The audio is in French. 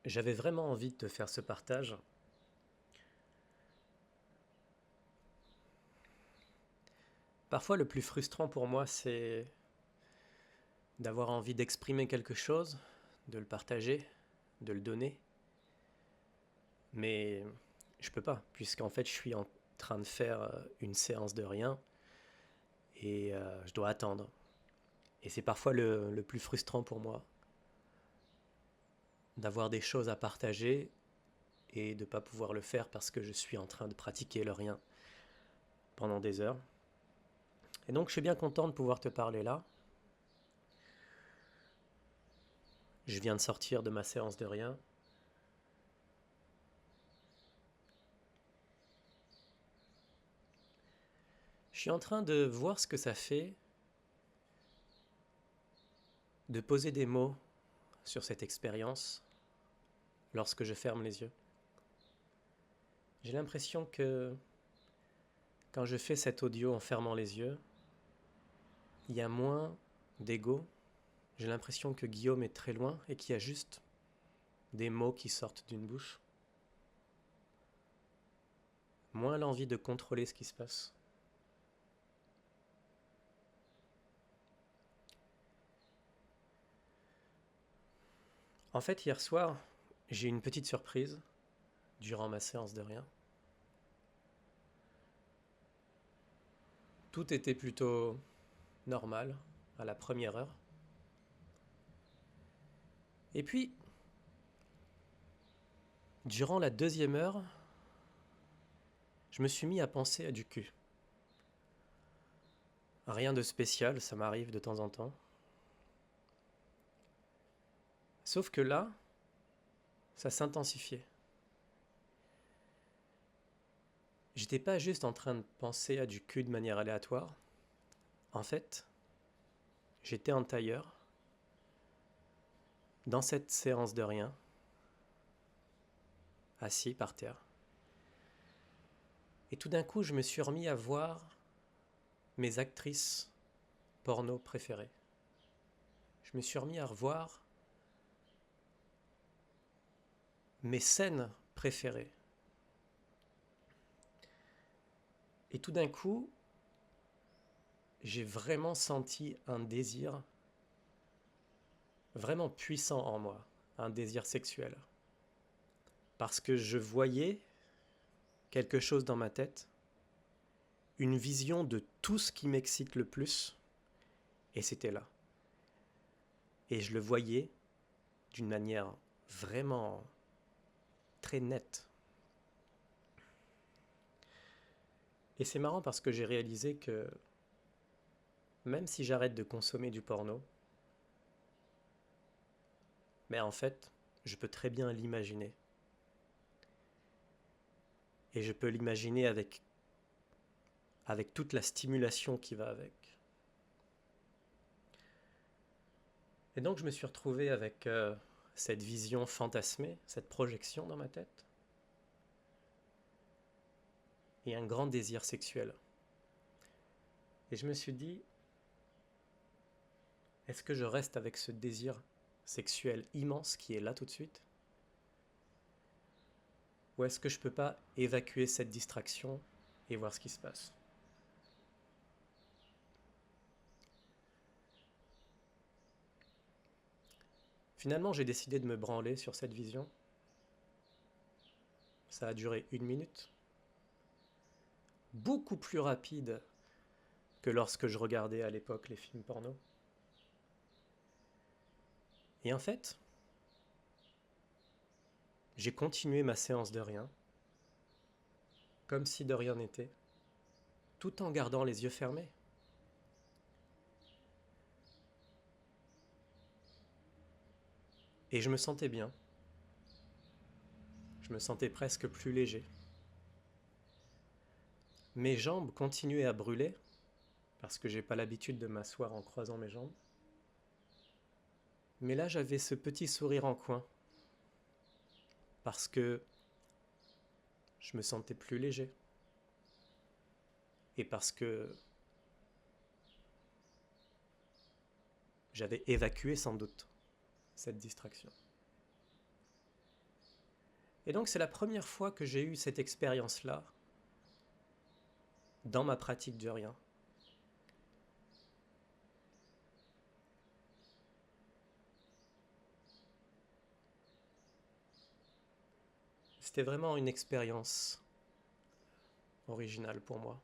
J'avais vraiment envie de te faire ce partage. Parfois, le plus frustrant pour moi, c'est d'avoir envie d'exprimer quelque chose, de le partager, de le donner. Mais je peux pas, puisqu'en fait, je suis en train de faire une séance de rien et je dois attendre. Et c'est parfois le plus frustrant pour moi, d'avoir des choses à partager et de ne pas pouvoir le faire parce que je suis en train de pratiquer le rien pendant des heures. Et donc, je suis bien content de pouvoir te parler là. Je viens de sortir de ma séance de rien. Je suis en train de voir ce que ça fait de poser des mots sur cette expérience lorsque je ferme les yeux. J'ai l'impression que quand je fais cet audio en fermant les yeux, il y a moins d'ego. J'ai l'impression que Guillaume est très loin et qu'il y a juste des mots qui sortent d'une bouche. Moins l'envie de contrôler ce qui se passe. En fait, hier soir, j'ai eu une petite surprise durant ma séance de rien. Tout était plutôt normal à la première heure. Et puis, durant la deuxième heure, je me suis mis à penser à du cul. Rien de spécial, ça m'arrive de temps en temps. Sauf que là, ça s'intensifiait. J'étais pas juste en train de penser à du cul de manière aléatoire. En fait, j'étais en tailleur, dans cette séance de rien, assis par terre. Et tout d'un coup, je me suis remis à voir mes actrices porno préférées. Je me suis remis à revoir mes scènes préférées. Et tout d'un coup, j'ai vraiment senti un désir vraiment puissant en moi, un désir sexuel. Parce que je voyais quelque chose dans ma tête, une vision de tout ce qui m'excite le plus, et c'était là. Et je le voyais d'une manière vraiment très nette. Et c'est marrant parce que j'ai réalisé que même si j'arrête de consommer du porno, mais en fait, je peux très bien l'imaginer. Et je peux l'imaginer avec toute la stimulation qui va avec. Et donc je me suis retrouvé avec cette vision fantasmée, cette projection dans ma tête, et un grand désir sexuel. Et je me suis dit, est-ce que je reste avec ce désir sexuel immense qui est là tout de suite? Ou est-ce que je peux pas évacuer cette distraction et voir ce qui se passe? Finalement, j'ai décidé de me branler sur cette vision. Ça a duré 1 minute. Beaucoup plus rapide que lorsque je regardais à l'époque les films porno. Et en fait, j'ai continué ma séance de rien, comme si de rien n'était, tout en gardant les yeux fermés. Et je me sentais bien, je me sentais presque plus léger. Mes jambes continuaient à brûler, parce que j'ai pas l'habitude de m'asseoir en croisant mes jambes. Mais là, j'avais ce petit sourire en coin, parce que je me sentais plus léger. Et parce que j'avais évacué sans doute cette distraction. Et donc c'est la première fois que j'ai eu cette expérience-là dans ma pratique du rien. C'était vraiment une expérience originale pour moi.